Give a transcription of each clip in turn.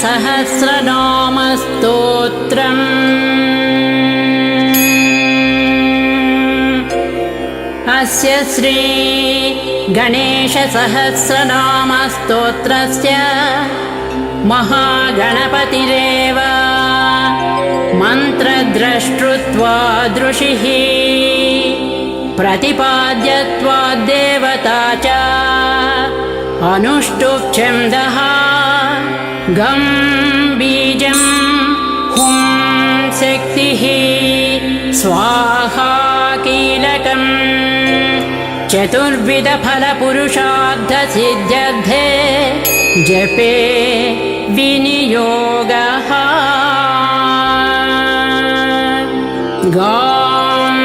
सहस्रनामस्तोत्रम् अस्य श्री गणेशसहस्रनामस्तोत्रस्य महागणपतिरेव मन्त्रद्रष्टृत्वादृशिः प्रतिपाद्यत्वाद्देवता च अनुष्टुप् गं बीजं हुं शक्तिः स्वाहा कीलकं चतुर्विधफलपुरुषार्थसिद्ध्यर्थे जपे विनियोगः गां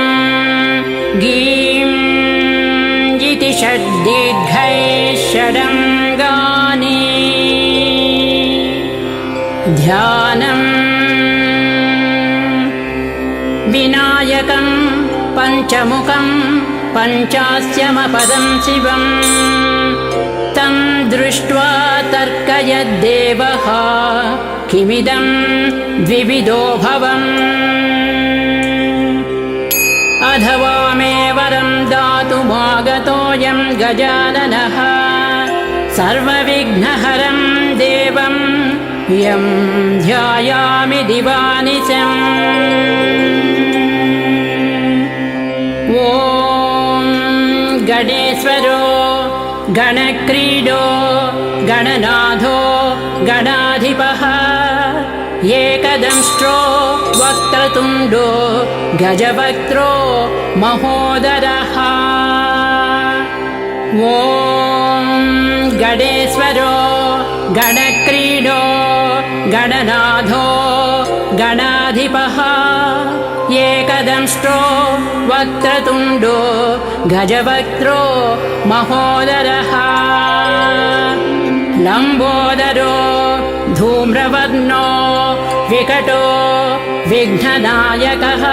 गीं इति षड्दीर्घैः षडङ्गानि ध्यानं विनायकं पञ्चमुखं पञ्चास्यमपदं शिवं तं दृष्ट्वा तर्कयद्देवः किमिदं द्विविधो भवम् अथवा मे वरं दातुमागतोऽयं गजाननः सर्वविघ्नहरं देवं यं ध्यायामि दिवानिशम् ॐ गणेश्वरो गणक्रीडो गणनाथो गणाधिपः एकदंष्ट्रो वक्रतुण्डो गजवक्त्रो महोदरः ॐ गणेश्वरो गणक्रीडो गणनाथो गणाधिपः एकदंष्ट्रो वक्रतुण्डो गजवक्त्रो महोदरः लम्बोदरो धूम्रवर्णो विकटो विघ्ननायकः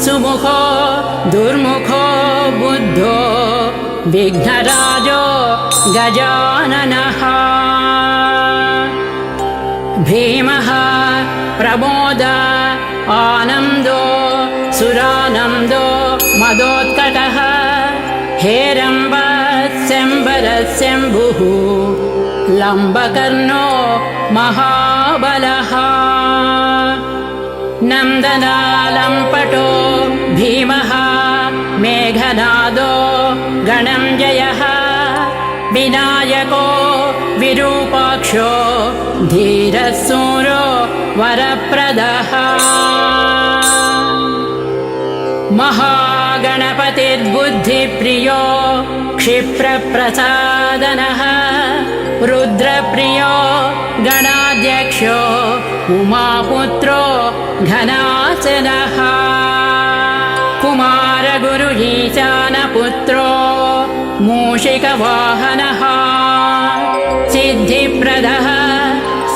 सुमुखो दुर्मुखो बुद्धो विघ्नराजो गजाननः भीमः प्रमोद आनन्दो सुरानन्दो मदोत्कटः हेरम्बस्यम्बरस्यम्भुः लम्बकर्णो महाबलः नन्दनालम्पटो भीमः मेघनादो गणञ्जयः विनायको विरूपाक्षो धीरसूरो वरप्रदः महागणपतिर्बुद्धिप्रियो क्षिप्रप्रसादनः रुद्रप्रियो गणाध्यक्षो उमापुत्रो घनासनः कुमारगुरु ईशानपुत्रो मूषिकवाहनः सिद्धिप्रदः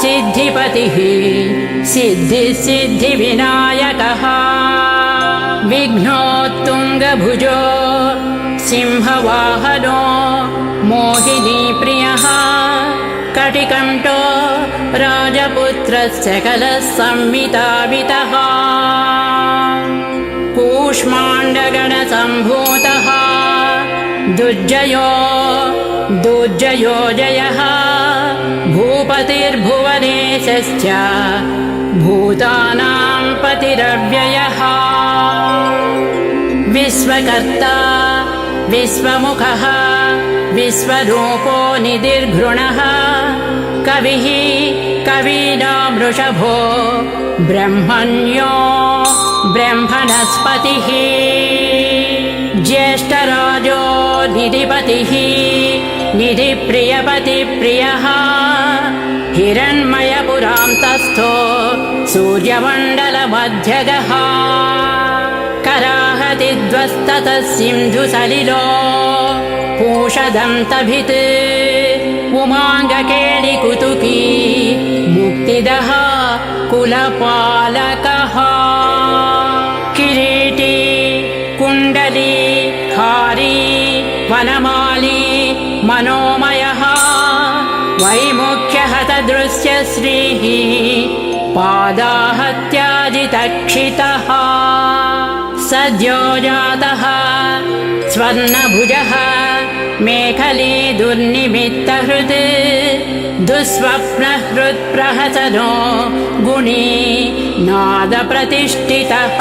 सिद्धिपतिः सिद्धिविनायकः विघ्नोत्तुङ्गभुजो सिंहवाहनो मोहिनीप्रियः कटिकण्ठो राजपुत्रस्य कलसंवितावितः कूष्माण्डगणसम्भूतः दुर्जयो जयः भूपतिर्भुवनेशश्च भूतानां पतिरव्ययः विश्वकर्ता विश्वमुखः विश्वरूपो निधिर्घृणः कविः कवीनां वृषभो ब्रह्मण्यो ब्रह्मणस्पतिः ज्येष्ठराजो निधिपतिः निधिप्रियपतिप्रियः हिरण्मयपुरान्तस्थो सूर्यमण्डलमध्यगः प्रतिध्वस्ततः सिन्धुसलिलो पूषदन्तभित् उमाङ्गकेलिकुतुकी मुक्तिदः कुलपालकः किरीटी कुण्डली हारी वनमाली मनोमयः वैमुख्यहतदृश्य श्रीः पादाहत्याजितक्षितः सद्यो जातः स्वर्णभुजः मेखली दुर्निमित्तहृत् दुःस्वप्नहृत्प्रहसनो गुणी नादप्रतिष्ठितः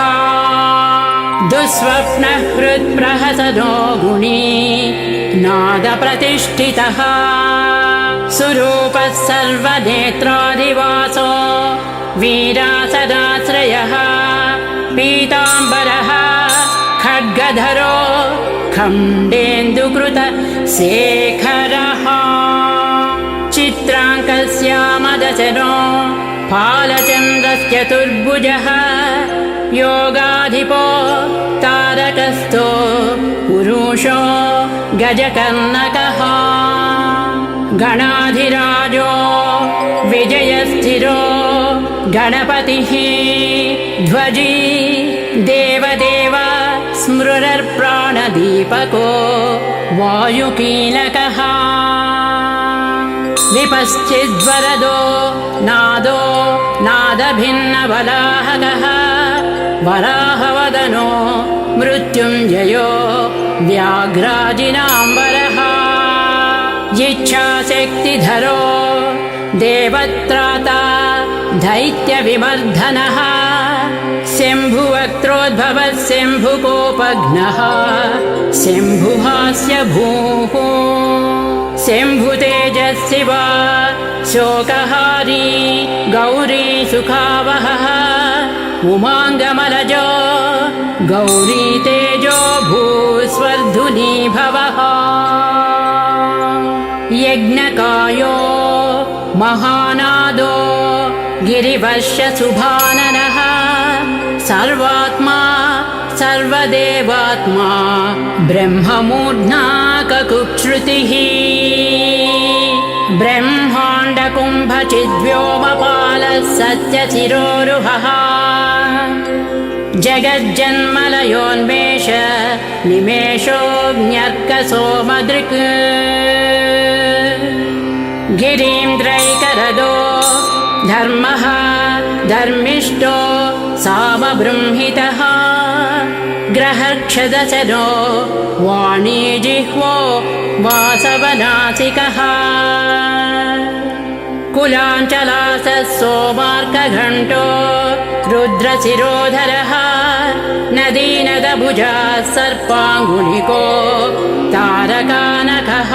दुःस्वप्नहृत्प्रहसनो गुणी नादप्रतिष्ठितः सुरूपः सर्वनेत्राधिवासो वीरासदाश्रयः पीताम्बरः खड्गधरो खण्डेन्दुकृत शेखरः चित्राङ्कस्यामदशनो फालचन्द्रश्चतुर्भुजः योगाधिपो तारकस्थो पुरुषो गजकर्णकः गणाधिराजो विजयस्थिरो गणपतिः ध्वजी देवदेव स्मृरप्राणदीपको वायुकीलकः विपश्चिद्वरदो नादो नादभिन्नवलाहकः वराहवदनो मृत्युञ्जयो व्याघ्राजिनाम्बरः इच्छाशक्तिधरो देवत्राता दैत्यविमर्दनः शम्भुवक्त्रोद्भवः शम्भुकोपघ्नः शम्भुहास्य भूः शम्भुतेजस्शिव शोकहारी गौरी सुखावहः उमाङ्गमलजो गौरी तेजो भूस्वर्धुनी भवः यज्ञकायो महानादो गिरिवर्षशुभाननः सर्वात्मा सर्वदेवात्मा ब्रह्ममूर्ध्नाककुक्षृतिः ब्रह्माण्डकुम्भचिद्व्योमपालः सत्यशिरोरुहः जगज्जन्मलयोन्मेष निमेषोऽग्न्यर्कसोमदृक् गिरीन्द्रैकरदो धर्मः धर्मिष्ठो सामबृंहितः ग्रहक्षदशनो वाणीजिह्वो वासवनासिकः कुलाञ्चलासः सोमार्कघण्टो रुद्रशिरोधरः नदीनदभुजः सर्पाङ्गुलिको तारकानकः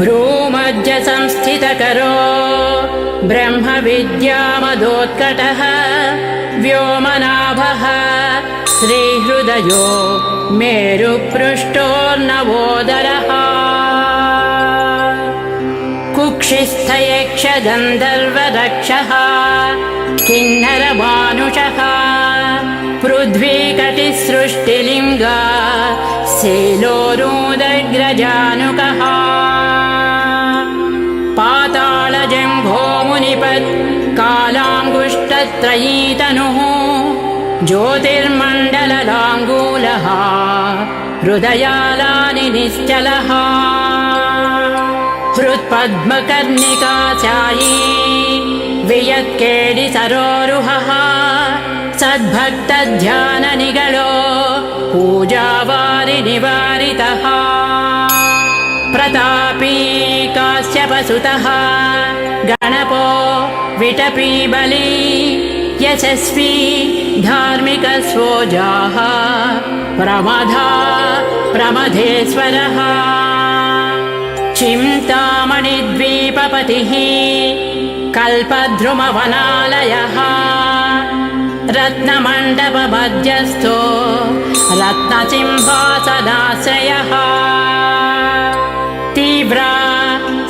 भ्रूमध्यसंस्थितकरो ब्रह्मविद्यामदोत्कटः व्योमनाभः श्रीहृदयो मेरुपृष्ठोर्नवोदरः कुक्षिस्थयक्षगन्धर्वरक्षः किन्नरमानुषः पृथ्वीकटिसृष्टिलिङ्ग शैलोरुदग्रजानुकः पातालजम्भोमुनिपत् कालाङ्गुष्ठत्रयीतनुः ज्योतिर्मण्डललाङ्गूलः हृदयालानि निश्चलः हृत्पद्मकर्णिकाचायी वियत्केलिसरोरुहः सद्भक्तध्याननिगलो पूजावारिनिवारितः प्रतापी काश्यपसुतः गणपो विटपी बली यशस्वी धार्मिकस्वोजाः प्रमदा प्रमथेश्वरः चिन्तामणिद्वीपपतिः कल्पद्रुमवनालयः रत्नमण्डपमध्यस्थो रत्नसिंहासनाश्रयः तीव्रा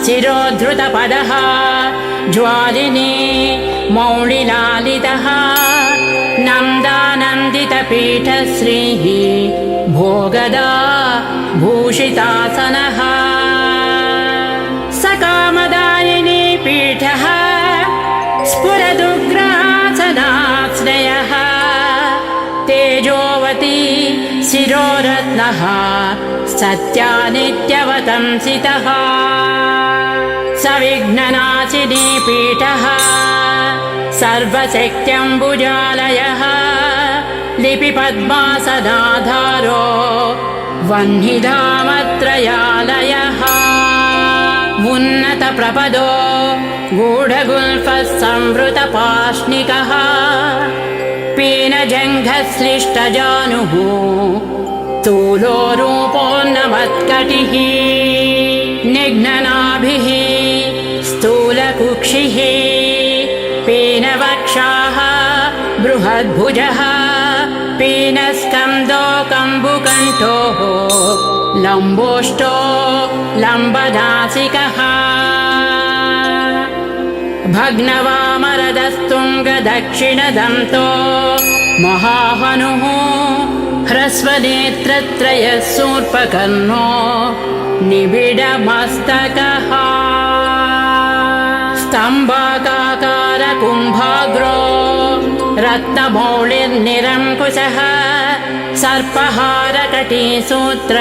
शिरोद्धृतपदः ज्वालिनी मौलिलालितः नन्दानन्दितपीठश्रीः भोगदा भूषितासनः सकामदायिनी पीठः स्फुरदुग्रासनाश्रयः तेजोवती शिरोरत्नः सत्यानित्यवतंसितः सविघ्ननाशिनी पीठः सर्वशक्त्यम्बुजालयः लिपिपद्मासनाधारो वह्निधामत्रयालयः उन्नतप्रपदो गूढगुल्फः संवृतपाष्णिकः पीनजङ्घश्लिष्टजानुः स्थूलो रूपोन्नमत्कटिः निघ्ननाभिः स्थूलकुक्षिः पीनवक्षाः बृहद्भुजः पीनस्कन्धो कम्बुकण्ठोः लम्बोष्टो लम्बनासिकः भग्नवामरदस्तुङ्गदक्षिणदन्तो महाहनुः ह्रस्वनेत्रत्रयः शूर्पकर्णो निबिडमस्तकः स्तम्भाकारकुम्भाग्रो रत्नमौलिर्निरङ्कुशः सर्पहारकटीसूत्र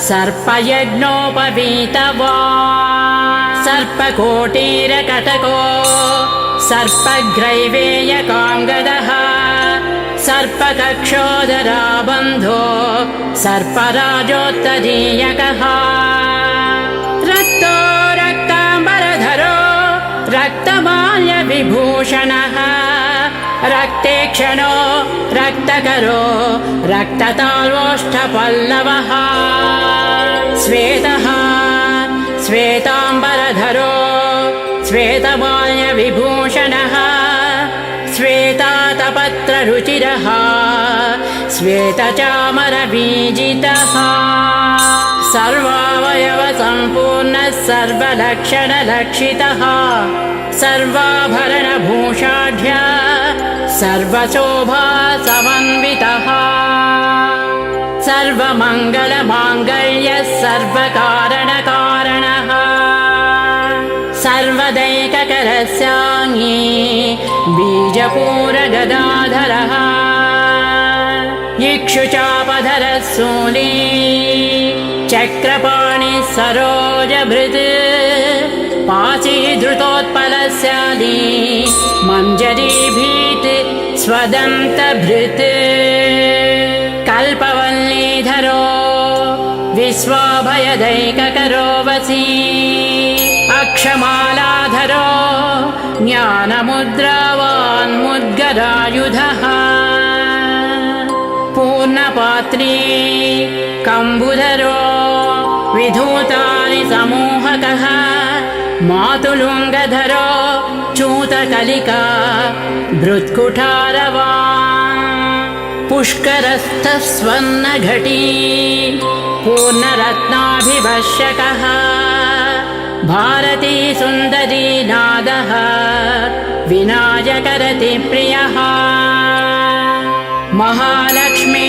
सर्पयज्ञोपवीतवान् सर्पकोटीरकटको सर्पग्रैवेयकाङ्गदः सर्पकक्षोदराबन्धो सर्पराजोत्तरीयकः रक्तो रक्ताम्बरधरो रक्तमाल्यविभूषणः रक्तेक्षणो रक्तकरो रक्तताल्वोष्ठपल्लवः श्वेतः श्वेताम्बरधरो श्वेतमाल्यविभूषणः श्वेतातपत्ररुचिरः श्वेतचामरबीजितः सर्वावयवसम्पूर्णः सर्वलक्षणलक्षितः सर्वाभरणभूषाढ्य सर्वशोभासमन्वितः सर्वमङ्गलमाङ्गल्यः सर्वकारणकारणः सर्वदैककरस्याङ्गी बीजपूरगदाधरः इक्षुचापधरः शूली चक्रपाणिः सरोजभृत् पाशीधृतोत्पलस्याली मञ्जरीभीत् स्वदन्तभृत् कल्पवल्लीधरो विश्वाभयदैककरो वसी अक्षमालाधरो ज्ञानमुद्रावान्मुद्गरायुधः पूर्णपात्री कम्बुधरो विधूतानि समूहकः मातुलुङ्गधरो चूतकलिका भृत्कुठारवान् पुष्करस्थः स्वर्णघटी पूर्णरत्नाभिभषकः भारती सुन्दरी नादः विनायकरतिप्रियः महालक्ष्मी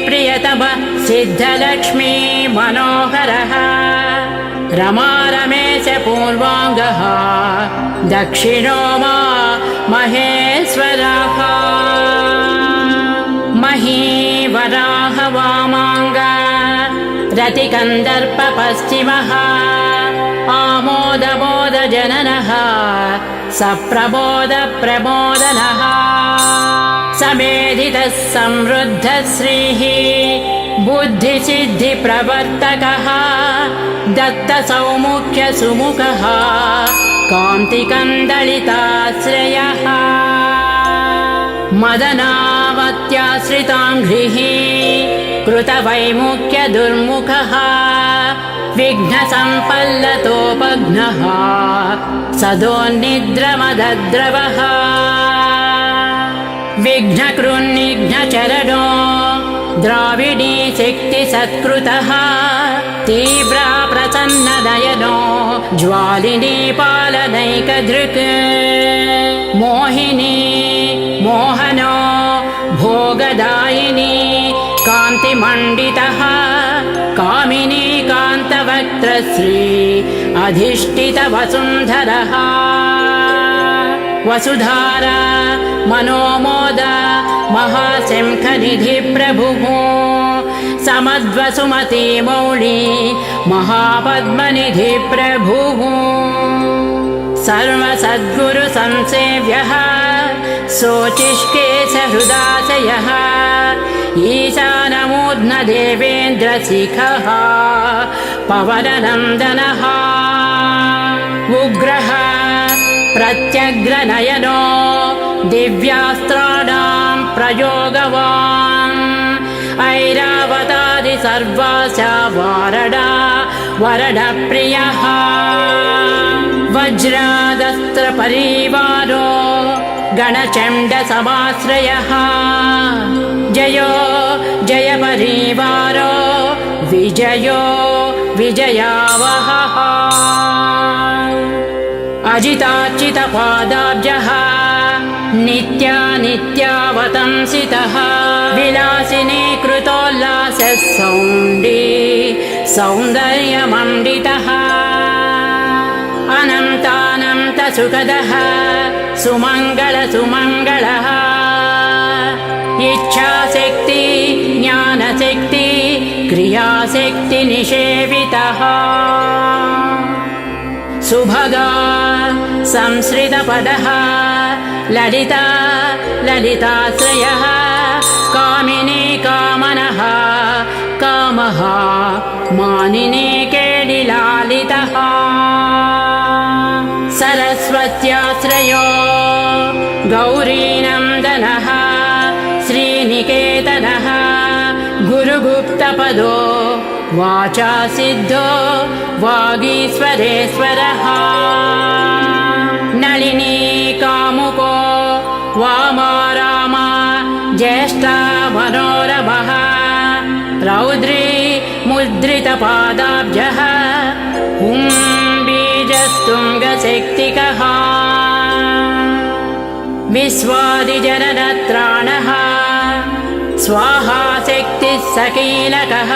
प्रियतम सिद्धलक्ष्मी मनोहरः रमारमेश पूर्वाङ्गः दक्षिणो मा महेश्वरः महीवराह वामाङ्ग रतिकन्दर्प पश्चिमः आमोदमोदजननः सप्रमोदप्रमोदनः समेधितः समृद्धः श्रीः बुद्धिसिद्धिप्रवर्तकः दत्तसौमुख्यसुमुखः कान्तिकन्दलिताश्रयः मदनावत्याश्रिताङ्घ्रिः कृतवैमुख्यदुर्मुखः विघ्नसम्पल्लतोपघ्नः सदोन्निद्रमदद्रवः विघ्नकृन्निघ्नचरणो द्राविडी शक्तिसत्कृतः तीव्रा प्रसन्ननयनो ज्वालिनी पालनैकधृक् मोहिनी मोहनो कामदायिनी कान्तिमण्डितः कामिनी कान्तवक्त्रश्री अधिष्ठितवसुन्धरः वसुधारा मनोमोद महाशङ्खनिधिप्रभुः समद्वसुमती मौळी महापद्मनिधिप्रभुः सर्वसद्गुरुसंसेव्यः शोचिष्केशहृदाशयः ईशानमूर्ध्नदेवेन्द्रशिखः पवननन्दनः उग्रः प्रत्यग्रनयनो दिव्यास्त्राणां प्रयोगवान् ऐरावतारि सर्वाशा वरदप्रियः वज्रादस्त्रपरिवारो गणचण्डसमाश्रयः जयो जयपरिवारो विजयो विजयावहः अजितार्चितपादाब्जः नित्यावतंसितः विलासिनी कृतोल्लासः सौन्दर्यमण्डितः अनन्तानन्तसुखदः सुमङ्गलः इच्छाशक्ति ज्ञानशक्ति क्रियाशक्ति निषेवितः सुभगा संश्रितपदः ललिताश्रयः कामिनी कामनः कामः मानिनी केडिलालितः सरस्वत्याश्रयो गौरीनन्दनः श्रीनिकेतनः गुरुगुप्तपदो वाचा सिद्धो वागीश्वरेश्वरः नलिनी कामुको वामाराम ज्येष्ठा मनोरमः रौद्री मुद्रितपादाब्जः बीजस्तुङ्गशक्तिकः विश्वादिजननत्राणः स्वाहा शक्तिः सकीलकः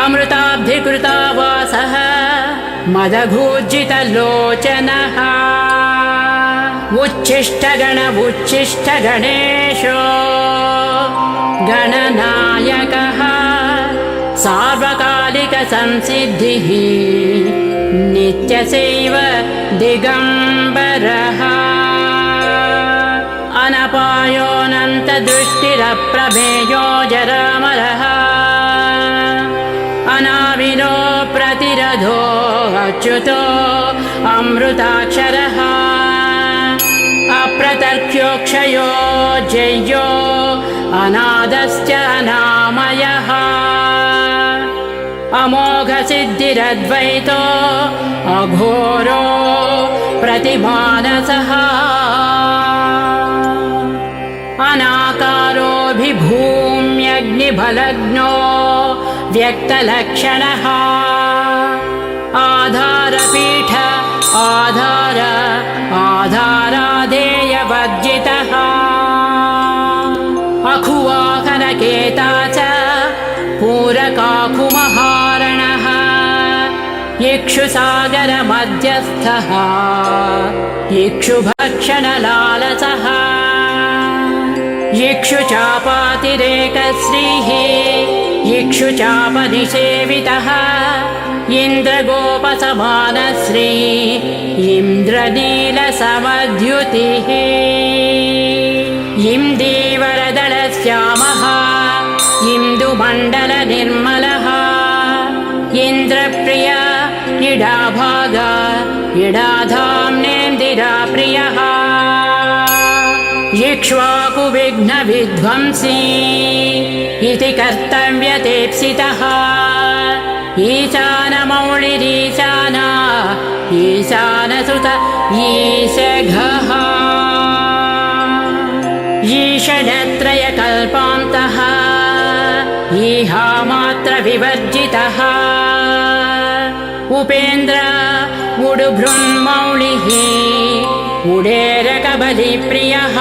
अमृताब्धिकृतावासः मदघूर्जितलोचनः उच्छिष्टगणेशो गणनायकः सार्वकालिकसंसिद्धिः नित्यशैव दिगम्बरः अनपायोऽनन्तदृष्टिरप्रमेयो जरामरः अनाविलो प्रतिरधो अच्युतो अमृताक्षरः अप्रतर्क्योक्षयो जय्यो अनादश्च अनामयः अमोघसिद्धिरद्वैतो अघोरो प्रतिमानसः अनाकारोऽभिभूम्यग्निबलग्नो व्यक्तलक्षणः आधारपीठ आधाराधेयवर्जितः अखुवाहनकेता च पूरकाकुमहारणः इक्षुसागरमध्यस्थः इक्षुभक्षणलालसः इक्षुचापातिरेकश्रीः इक्षुचापनिषेवितः इन्द्रगोपसमानश्री इन्द्रनीलसमद्युतिः इन्दीवरदलश्यामः इन्दुमण्डलनिर्मलः इन्द्रप्रिय इडाभाग इडाधाम्नेन्दिराप्रियः इक्ष्वाकुविघ्नविध्वंसी इति कर्तव्यतेप्सितः ईशानमौळिरीशान ईशानसुत ईशघः ईषणत्रयकल्पान्तः ईहामात्रविवर्जितः उपेन्द्र उडुभृन्मौळिः उडेरकबलिप्रियः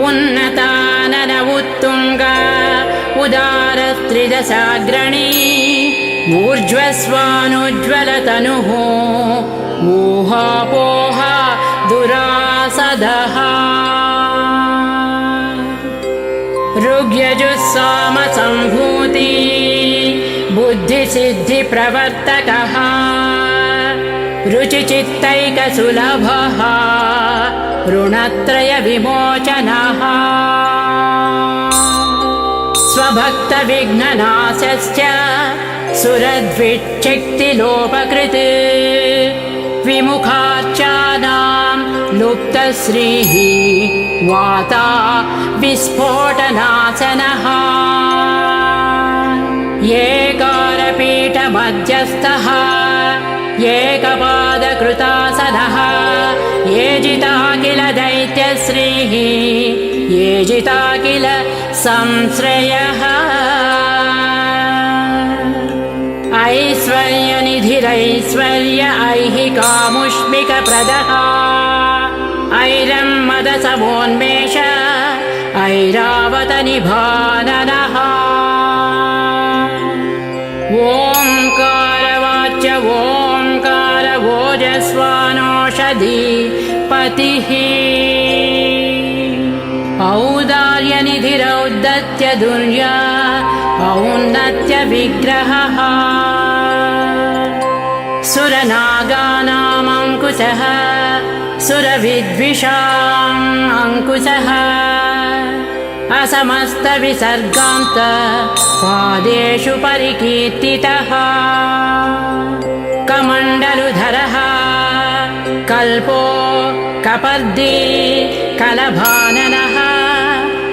उन्नतानन उत्तुङ्ग उदारस्त्रिदशाग्रणी ऊर्ध्वस्वानुज्ज्वलतनुः ऊहापोह दुरासदः ऋग्यजुस्सामसम्भूति बुद्धिसिद्धिप्रवर्तकः रुचिचित्तैकसुलभः ऋणत्रयविमोचनः स्वभक्तविघ्ननाशश्च सुरद्विच्छक्तिलोपकृत् विमुखार्चानां लुप्तश्रीः वाता विस्फोटनाशनः एकारपीठमध्यस्थः एकपादकृतासनः ये जिता किल दैत्यश्रीः ये जिता किल संश्रयः ऐश्वर्यनिधिरैश्वर्य ऐहिकामुष्मिकप्रदः ऐरम्मदसमोन्मेष ऐरावतनिभाननः ओङ्कारवाच्य ओङ्कार ओजस्वानौषधिपतिः औदार्यनिधिरौद्धत्य दुर्या औन्नत्य विग्रहः सुरनागानामङ्कुशः सुरविद्विषाम् अङ्कुशः असमस्तविसर्गान्त पादेषु परिकीर्तितः कमण्डलुधरः कल्पो कपर्दी कलभाननः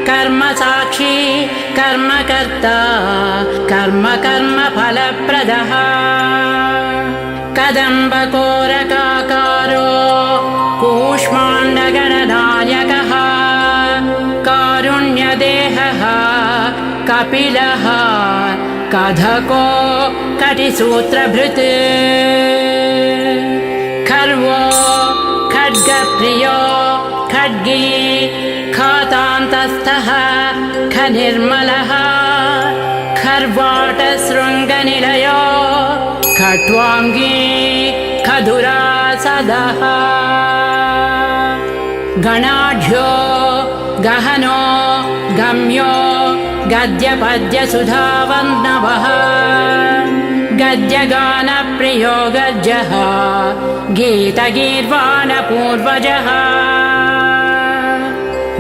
कर्मसाक्षी कर्मकर्ता कर्मफलप्रदः कदम्बकोरकाकारो कूष्माण्डगणनायकः कारुण्यदेहः कपिलः कधको कटिसूत्रभृत् खर्वो खड्गप्रियो खड्गी खातान्तस्थः खनिर्मलः खर्वाटशृङ्गनिलयो खट्वाङ्गी खदुरासदः गणाढ्यो गहनो गम्यो गद्यपद्यसुधावन्नवः गद्यगानप्रियो गज्जः गीतगीर्वाणपूर्वजः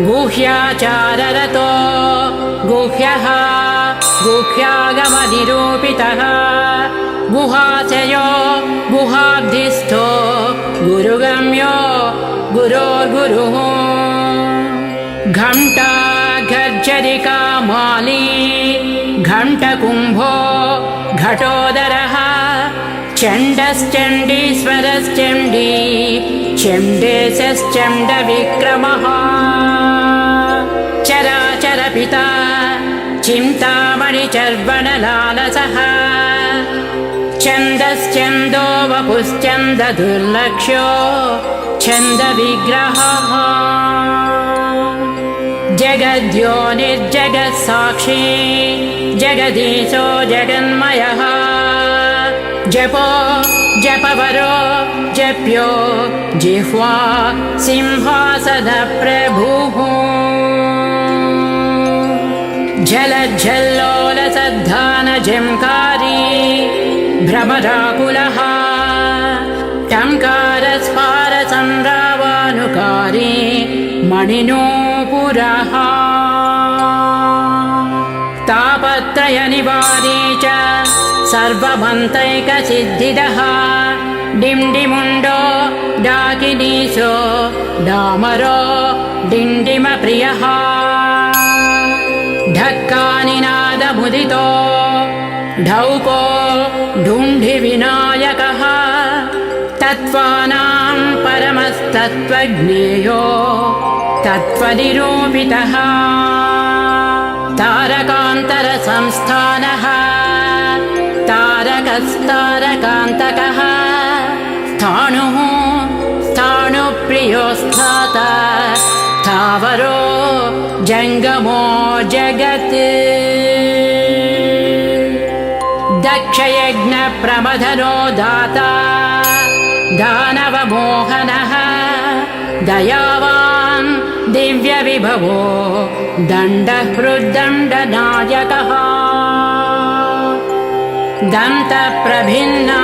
गुह्याचाररतो गुह्यः गुह्यागमनिरूपितः गुहाशयो गुहाब्धिस्थो गुरुगम्यो गुरोर्गुरुः घण्टा गर्जरिका माली घण्टकुम्भो घटोदरः चण्डश्चण्डीश्वरश्चण्डी चण्डेशश्चण्डविक्रमः चराचरपिता चिन्तामणिचर्वणलालसः छन्दश्चन्दो वपुश्चन्ददुर्लक्ष्यो छन्दविग्रहः जगद्योनिर्जगत्साक्षी जगदीशो जगन्मयः जपो जपवरो जप्यो जिह्वा सिंहासनप्रभुः झलज्झल्लोलसद्धानझङ्कारी भ्रमराकुलः टङ्कारस्फारसंरावानुकारी मणिनूपुरः तापत्रयनिवारी च सर्वमन्तैकसिद्धिदः डिण्डिमुण्डो डाकिनीशो डामरो डिण्डिमप्रियः ढक्कानिनादमुदितो ढौको ढुण्ढिविनायकः तत्त्वानां परमस्तत्त्वज्ञेयो तत्त्वनिरूपितः तारकान्तरसंस्थानः तारकस्तारकान्तकः स्थाणुः स्थाणुप्रियोऽस्थाता स्थावरो जङ्गमो जगत् दक्षयज्ञप्रमथनो दाता दानवमोहनः दयावान् दिव्यविभवो दण्डहृद्दण्डनायकः दन्तप्रभिन्ना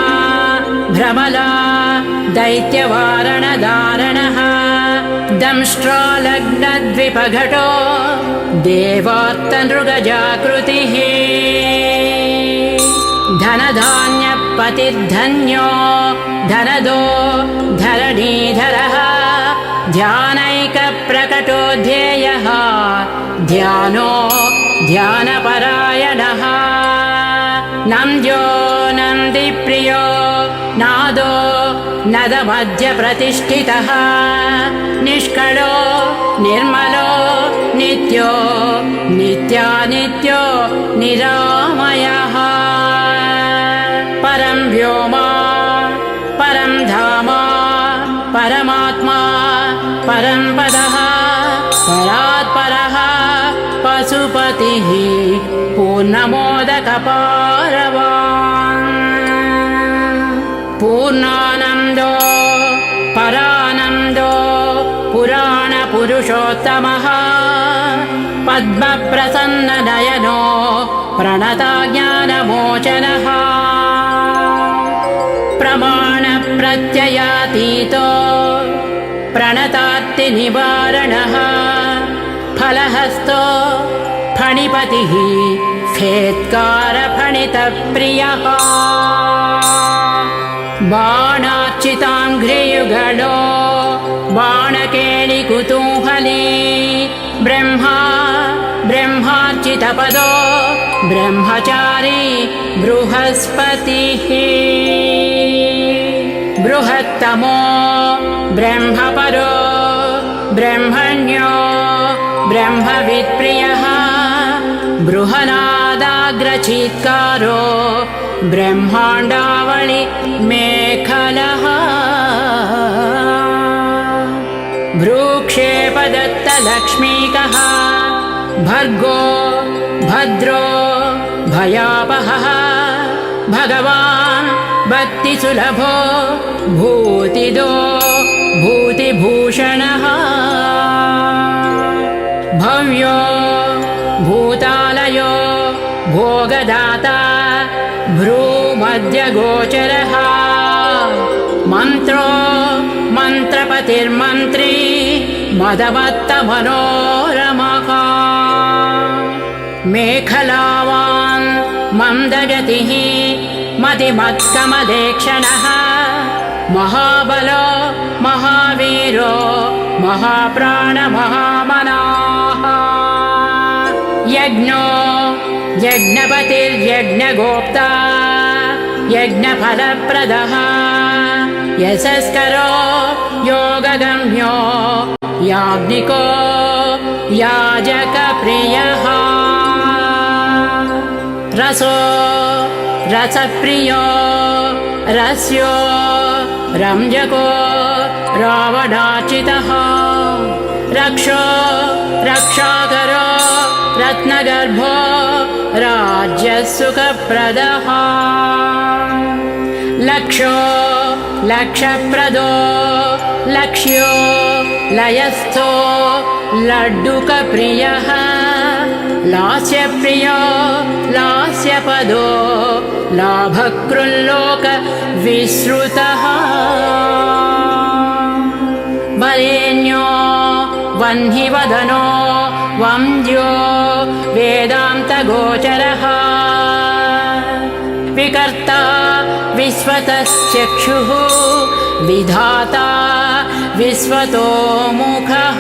भ्रमला दैत्यवारणधारणः दंष्ट्रालग्नद्विपघटो देवार्तनृगजाकृतिः धनधान्यपतिर्धन्यो धनदो धरणीधरः ध्यानैकप्रकटो ध्येयः ध्यानो ध्यानपरायणः नन्द्यो नन्दिप्रियो नादो नदमध्यप्रतिष्ठितः निष्कळो निर्मलो नित्यो नित्यानित्यो निरामयः परं व्योमा परं धाम परमात्मा परं पदः परात्परः पशुपतिः पूर्णमोदकपारवान् पूर्णानन्दो परानन्दो पुराणपुरुषोत्तमः पद्मप्रसन्ननयनो प्रणतज्ञानमोचनः प्रमाणप्रत्ययातीतो प्रणतार्तिनिवारणः फलहस्तो फणिपतिः फेत्कारफणितप्रियः बाणार्चिताङ्घ्रियुगलो बाणकेलिकुतूहली ब्रह्मा ब्रह्मार्चितपदो ब्रह्मचारी बृहस्पतिः बृहत्तमो ब्रह्मपरो ब्रह्मण्यो ब्रह्मवित्प्रियः बृहनादाग्रचीत्कारो ब्रह्माण्डावळि मेखलः भ्रूक्षेपदत्तलक्ष्मीकः भर्गो भद्रो भयापहः भगवान् भक्तिसुलभो भूतिदो भूतिभूषणः भव्यो भूतालयो भोगदाता भ्रूमध्यगोचरः मन्त्रो मन्त्रपतिर्मन्त्री मदमत्तमनोरमः मेखलावान् मन्दगतिः मतिमत्कमलेक्षणः महाबलो महावीरो महाप्राणमहामनाः यज्ञो यज्ञपतिर्यज्ञगोप्ता यज्ञफलप्रदः यशस्करो योगगम्यो याज्ञिको याजकप्रियः रसो रसप्रियो रस्यो रंजको रावणार्चितः रक्षो रक्षाकरो रत्नगर्भो राज्यसुखप्रदः लक्षो लक्षप्रदो लक्ष्यो लयस्थो लड्डुकप्रियः लास्यप्रियो लास्यपदो लाभकृल्लोकविश्रुतः वरेण्यो वह्निवदनो वन्द्यो वेदान्तगोचरः विकर्ता विश्वतश्चक्षुः विधाता विश्वतोमुखः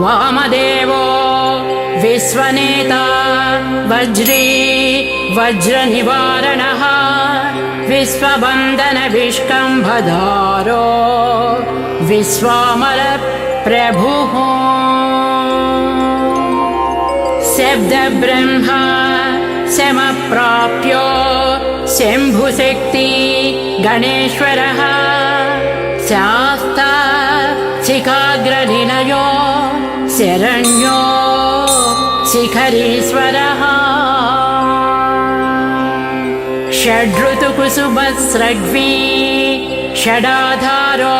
वामदेवो विश्वनेता वज्री वज्रनिवारणः विश्वबन्धनविष्कम्भधारो विश्वामरप्रभुः शब्दब्रह्मा समप्राप्यो शम्भुशक्ति गणेश्वरः शास्ता शिखाग्रनिलयो शरण्यो शिखरीश्वरः षड्ऋतुकुसुमस्रग्वी षडाधारो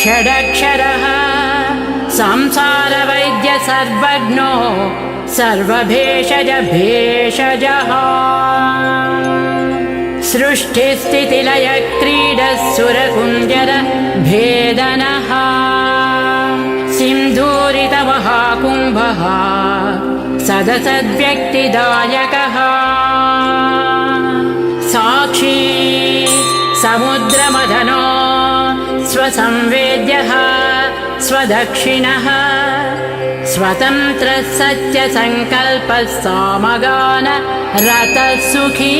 षडक्षरः संसारवैद्य सर्वज्ञो सर्वभेषज भेषजः सृष्टिस्थितिलय क्रीडः भेदनः सिन्धूरितमहाकुम्भः सदसद्व्यक्तिदायकः साक्षी समुद्रमदनो स्वसंवेद्यः स्वदक्षिणः स्वतन्त्रः सत्यसङ्कल्पः सामगान रतः सुखी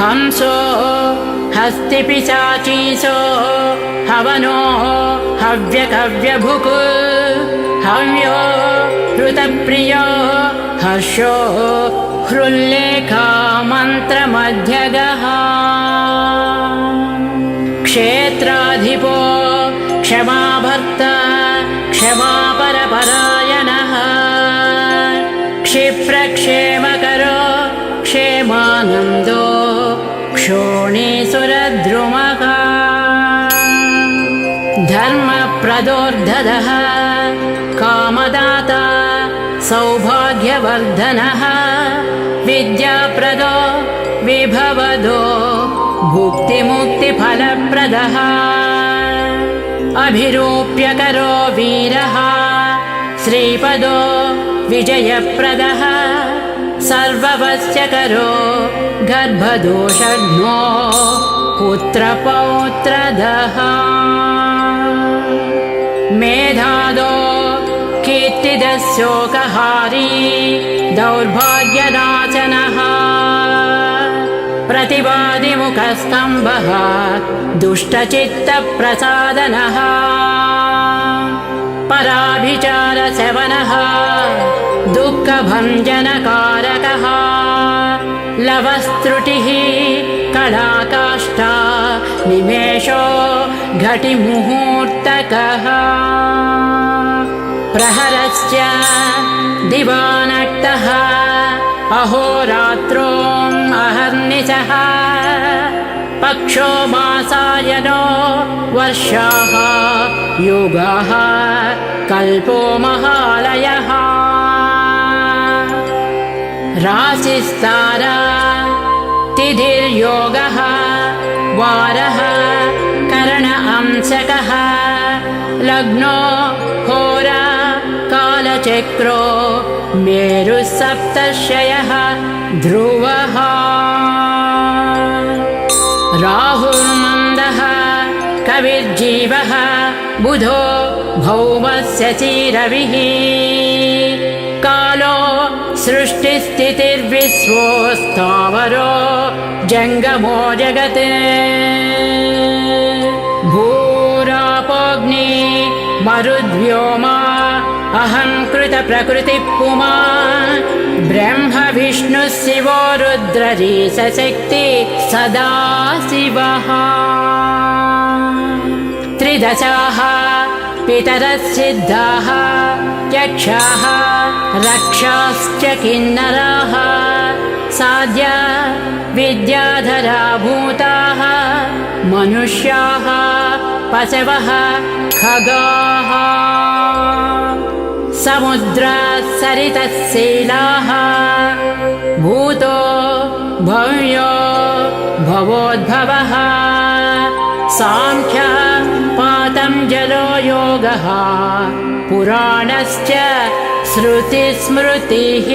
हंसो हस्तिपिशाचीसो हवनो हव्यकव्यभुक् हव्यो हृतप्रियो हर्षो हृल्लेखा मन्त्रमध्यगः क्षेत्राधिपो क्षमाभर्ता क्षमापरपरायणः क्षिप्रक्षेमकरो क्षेमानन्दो क्षोणीसुरद्रुमः धर्मप्रदोर्धदः कामदाता सौभाग्यवर्धनः विद्याप्रदो विभवदो भुक्तिमुक्तिफलप्रदः अभिरूप्यकरो वीरः श्रीपदो विजयप्रदः सर्ववस्यकरो गर्भदोषघ्नो पुत्रपौत्रदः मेधादो कीर्तिदशोकहारी दौर्भाग्यनाशनः प्रतिवादिमुखस्तम्भः दुष्टचित्तप्रसादनः पराभिचारसेवनः दुःखभञ्जनकारकः लवस्त्रुटिः कलाकाष्ठा निमेषो घटिमुहूर्तकः प्रहरस्य दिवानक्तः अहोरात्रोम् अहर्निशः पक्षो मासायनो वर्षाः युगाः कल्पो महालयः राशिस्तारा तिथिर्योगः वारः करण अंशकः लग्नो होरा कालचक्रो मेरुः सप्तर्षयः ध्रुवः राहुर्मन्दः कविर्जीवः बुधो भौमस्य रविः कालो सृष्टिस्थितिर्विश्वो स्थावरो जङ्गमो जगत् भूरापोऽग्नि मरुद्व्योमा अहं कृतप्रकृतिः ब्रह्म विष्णुः शिवो रुद्ररीशक्ति सदा शिवः त्रिदशाः पितरः सिद्धाः यक्षाः रक्षाश्च किन्नराः साध्या विद्याधरा भूताः मनुष्याः पशवः खगाः समुद्राः शैलाः भूतो भव्यो भवोद्भवः सांख्यः पातञ्जलो योगः पुराणश्च श्रुतिस्मृतिः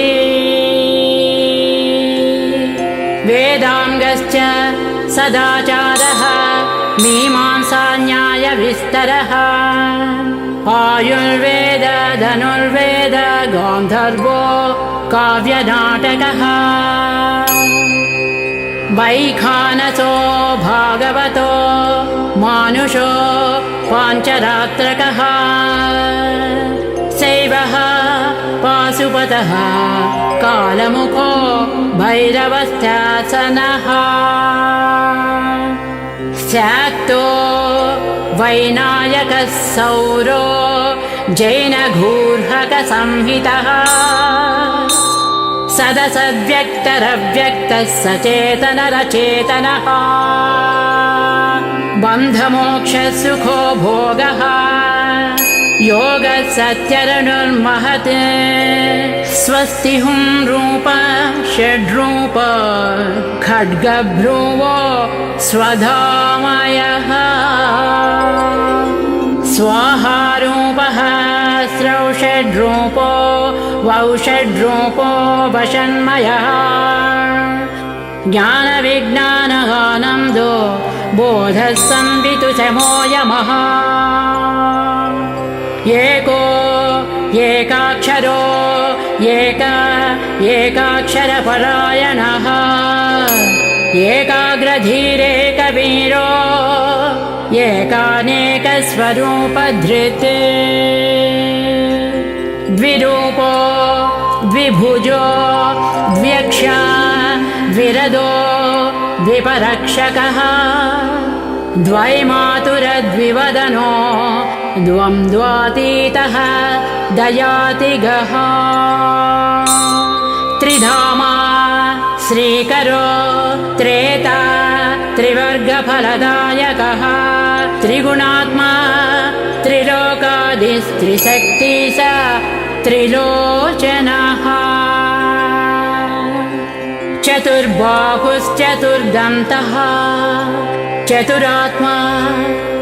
वेदाङ्गश्च सदाचारः मीमांसा न्यायविस्तरः आयुर्वेद धनुर्वेद गान्धर्वो काव्यनाटकः वैखानसो भागवतो मानुषो पाञ्चरात्रकः शैवः पाशुपतः कालमुखो भैरवश्चासनः शाक्तो वैनायकः सौरो जैनघूर्हकसंहितः सदसद्व्यक्तरव्यक्तः सचेतनरचेतनः बन्धमोक्षसुखो भोगः योगः सत्यरनुर्महत् स्वस्ति हुं रूप षड्रूप खड्गभ्रुवो स्वधामयः स्वाहारूपः स्रौषड्रूपो वौषड्रूपो वषण्मयः ज्ञानविज्ञानगानन्दो बोधः संवितुचमो यमः एको एकाक्षरो एकाक्षरपरायणः एकाग्रधीरेकवीरो एकानेकस्वरूपधृत् द्विरूपो द्विभुजो द्व्यक्ष द्विरदो द्विपरक्षकः द्वैमातुरद्विवदनो द्वन्द्वातीतः दयातिगः त्रिधामा श्रीकरो त्रेता त्रिवर्गफलदायकः त्रिगुणात्मा त्रिलोकादिस्त्रिशक्तिश त्रिलोचनः चतुर्बाहुश्चतुर्दन्तः चतुरात्मा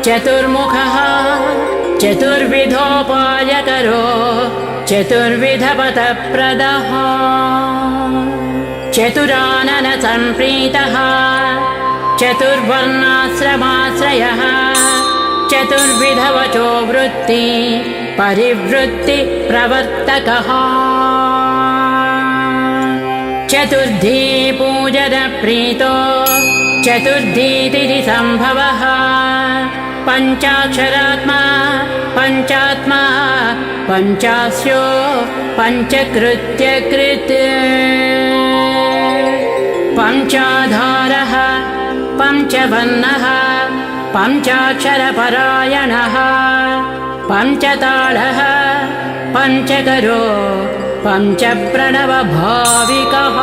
चतुर्मुखः चतुर्विधोपायकरो चतुर्विधपथप्रदः चतुराननसम्प्रीतः चतुर्वर्णाश्रमाश्रयः चतुर्विधवचो वृत्ति परिवृत्ति प्रवर्तकः चतुर्थी पूजनप्रीतो चतुर्थीतिरिसम्भवः पञ्चाक्षरात्मा पञ्चात्मा पञ्चास्यो पञ्चकृत्यकृत् पञ्चाधारः पञ्चवर्णः पञ्चाक्षरपरायणः पञ्चताळः पञ्चकरो पञ्चप्रणवभाविकः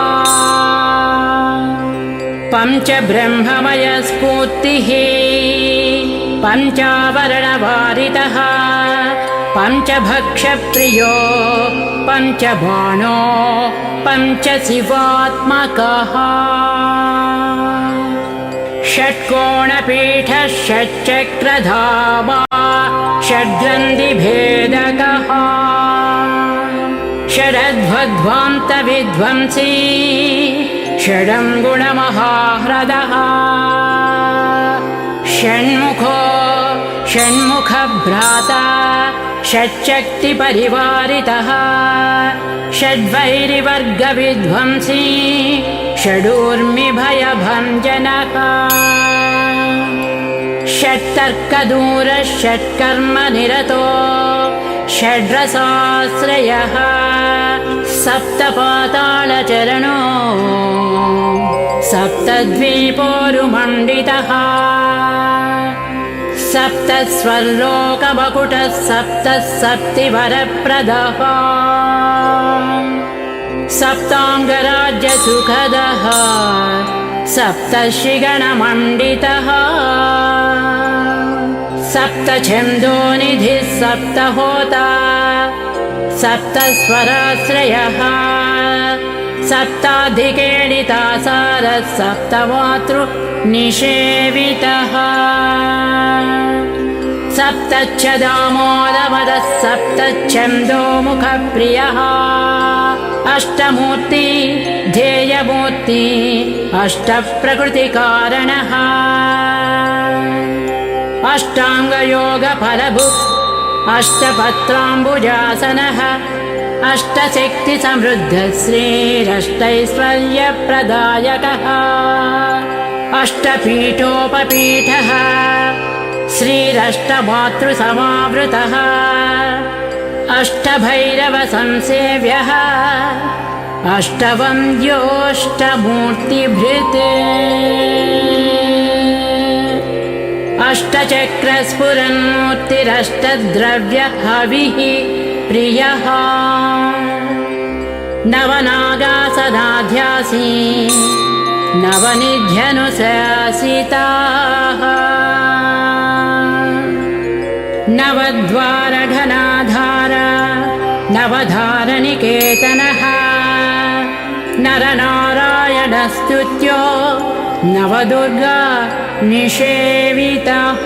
पञ्चब्रह्ममयस्फूर्तिः पञ्चावरणवारितः पञ्चभक्षप्रियो पञ्चबाणो पञ्चशिवात्मकः षट्कोणपीठः षट्चक्रधामा षड्गन्धिभेदकः षडध्वध्वान्तविध्वंसी षडङ्गुणमहाह्रदः षण्मुखो षण्मुखभ्राता षट्शक्तिपरिवारितः षड्वैरिवर्गविध्वंसी षडूर्मिभयभञ्जनः षट्तर्कदूरः षट्कर्मनिरतो षड्रसाश्रयः सप्तपातालचरणो सप्तद्वीपोरुमण्डितः सप्तस्वर्लोकमकुटः सप्तसप्तिवरप्रदः सप्ताङ्गराज्यसुखदः सप्तर्षिगणमण्डितः सप्तछन्दोनिधिः सप्तहोता सप्तस्वराश्रयः सप्ताधिकेडितासारः सप्तमातृनिषेवितः सप्तच्छदामोदमदः सप्तच्छन्दोमुखप्रियः अष्टमूर्ति ध्येयमूर्ति अष्टप्रकृतिकारणः अष्टाङ्गयोगफलभुक् अष्टपत्राम्बुजासनः अष्टशक्तिसमृद्धः श्रीरष्टैश्वर्यप्रदायकः अष्टपीठोपपीठः श्रीरष्टमातृसमावृतः अष्टभैरवसंसेव्यः अष्टवन्द्योऽष्टमूर्तिभृत् अष्टचक्रस्फुरन्मूर्तिरष्टद्रव्यहविः प्रियः नवनागासनाध्यासी नवनिध्यनुशासिताः नवद्वारघनाधार नवधारनिकेतनः नरनारायणस्तुत्यो नवदुर्गा निषेवितः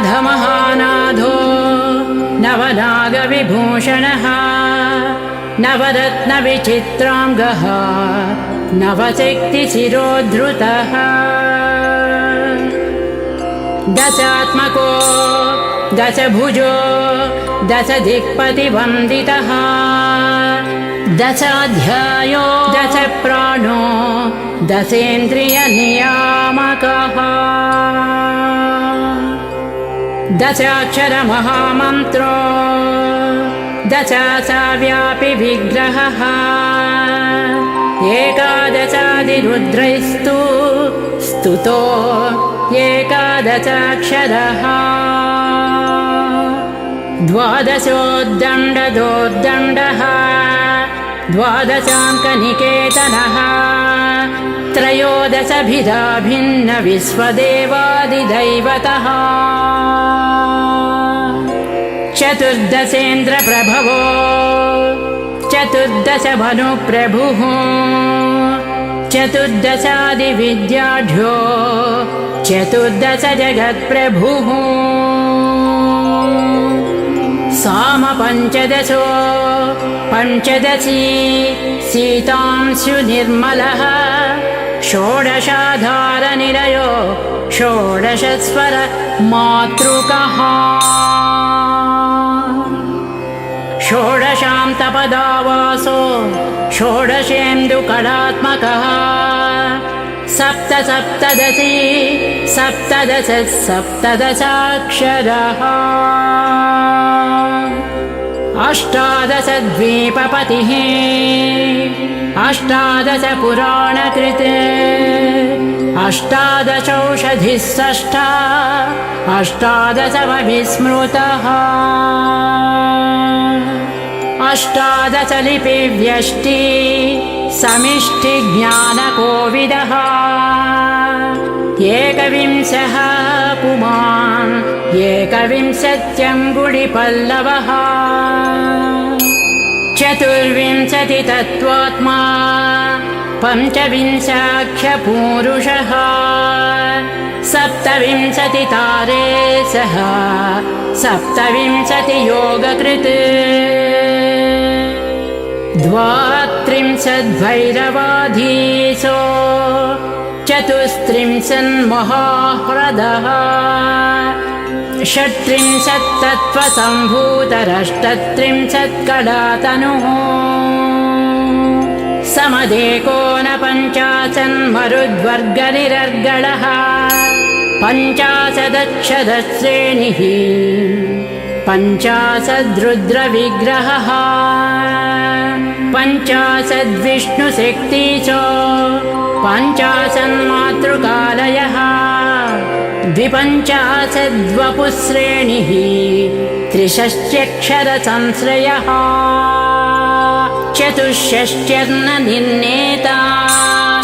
नवनाथमहानाथो नवनागविभूषणः नवरत्नविचित्राङ्गः नवशक्तिशिरोद्धृतः दशात्मको दशभुजो दशदिक्पतिवन्दितः दशाध्यायो दशप्राणो दशेन्द्रियनियामकः दशाक्षरमहामन्त्रो दशासाव्यापि विग्रहः एकादशादिरुद्रैस्तु स्तुतो एकादशाक्षरः द्वादशोद्दण्डदोर्दण्डः द्वादशाङ्कनिकेतनः त्रयोदशभिधा भिन्नविश्वदेवादिदैवतः चतुर्दशेन्द्रप्रभवो चतुर्दशभनुप्रभुः चतुर्दशादिविद्याढ्यो चतुर्दश जगत्प्रभुः सामपञ्चदशो पञ्चदशी सीतांशुनिर्मलः षोडशाधारनिलयो षोडशस्वर मातृकः षोडशान्तपदावासो षोडशेन्दुकलात्मकः सप्त सप्तदशी सप्तदश सप्तदशाक्षरः अष्टादशद्वीपपतिः अष्टादशपुराणकृत् अष्टादशौषधिस्सष्टा अष्टादशमविस्मृतः अष्टादशलिपिव्यष्टि समिष्टिज्ञानकोविदः एकविंशः पुमान् एकविंशत्यङ्गुलिपल्लवः चतुर्विंशतितत्त्वात्मा पञ्चविंशाख्यपूरुषः सप्तविंशतितारेशः सप्तविंशतियोगकृत् द्वात्रिंशद्भैरवाधीशो चतुस्त्रिंशन्महाह्रदः षट्त्रिंशत्तत्त्वसम्भूतरष्टत्रिंशत्कलातनुः समदेकोनपञ्चाशन्मरुद्वर्गनिरर्गलः पञ्चाशदक्षरश्रेणिः पञ्चाशद्रुद्रविग्रहः पञ्चाशद्विष्णुशक्तिचो पञ्चाशन्मातृकालयः द्विपञ्चाशद्वपुश्रेणिः त्रिषष्ट्यक्षरसंश्रयः चतुष्षष्ट्यर्णनिर्णेता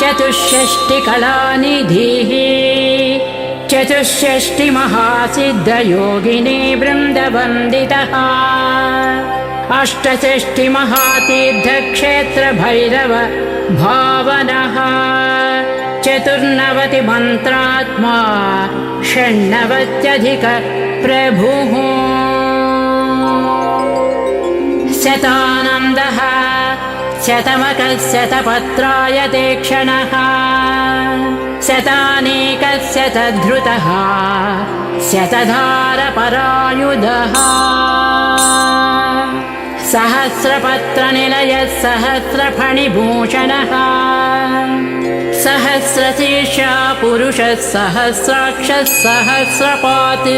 चतुष्षष्टिकलानिधिः चतुष्षष्टिमहासिद्धयोगिनी वृन्दवन्दितः अष्टषष्टिमहातीर्थक्षेत्रभैरव भावनः चतुर्नवतिमन्त्रात्मा षण्णवत्यधिकप्रभुः शतानन्दः शतमकशतपत्रायतेक्षणः शतानेकशतधृतः शतधारपरायुधः सहस्रपत्रनिलयः सहस्रफणिभूषणः सहस्रशीर्षा पुरुषः सहस्राक्षः सहस्रपात्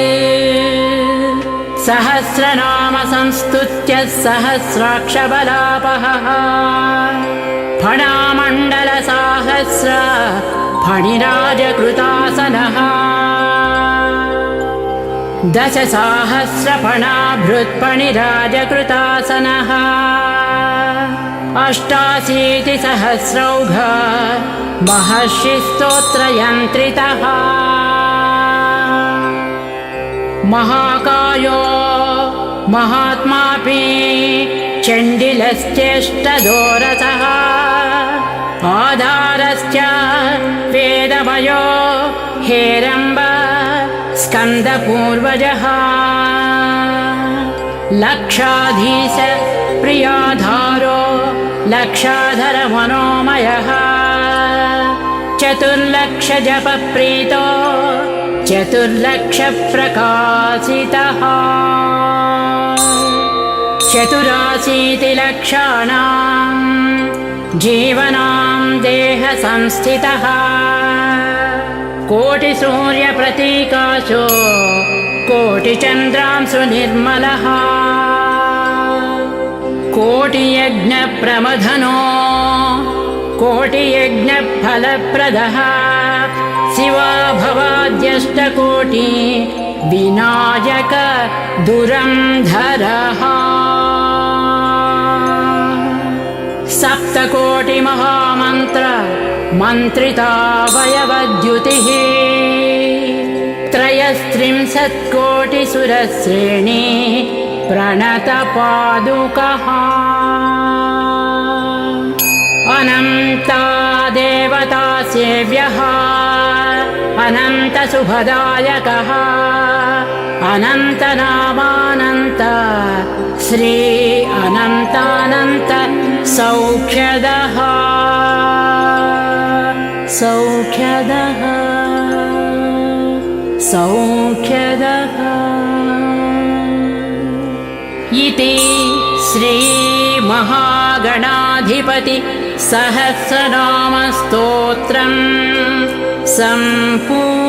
सहस्रनाम संस्तुत्य सहस्राक्षबलापहः फणामण्डलसाहस्र फणिराजकृतासनः दशसाहस्रफणाभृत्फणिराजकृतासनः अष्टाशीतिसहस्रौघ महर्षिस्तोत्रयन्त्रितः महाकायो महात्मापि चण्डिलश्चेष्टदोरसः आधारश्च वेदमयो हेरम्ब स्कन्दपूर्वजः लक्षाधीश प्रियाधारो लक्षाधरमनोमयः चतुर्लक्षजपप्रीतो चतुर्लक्षप्रकाशितः चतुराशीतिलक्षाणां जीवनां देहसंस्थितः कोटिसूर्यप्रतीकाशो कोटिचन्द्रांशु निर्मलः कोटियज्ञप्रमथनो कोटियज्ञफलप्रदः शिवा भवाद्यष्टकोटि विनायक दुरन्धरः सप्तकोटिमहामन्त्र मन्त्रितावयवद्युतिः त्रयस्त्रिंशत्कोटिसुरश्रेणी प्रणतपादुकः अनन्ता देवता सेव्यः अनन्तशुभदायकः अनन्तनामानन्त श्री अनन्तानन्त सौख्यदः सौख्यदः सौख्यदः इति श्री महागणाधिपति सहस्रनामस्तोत्रम् सम्पूर्णम्।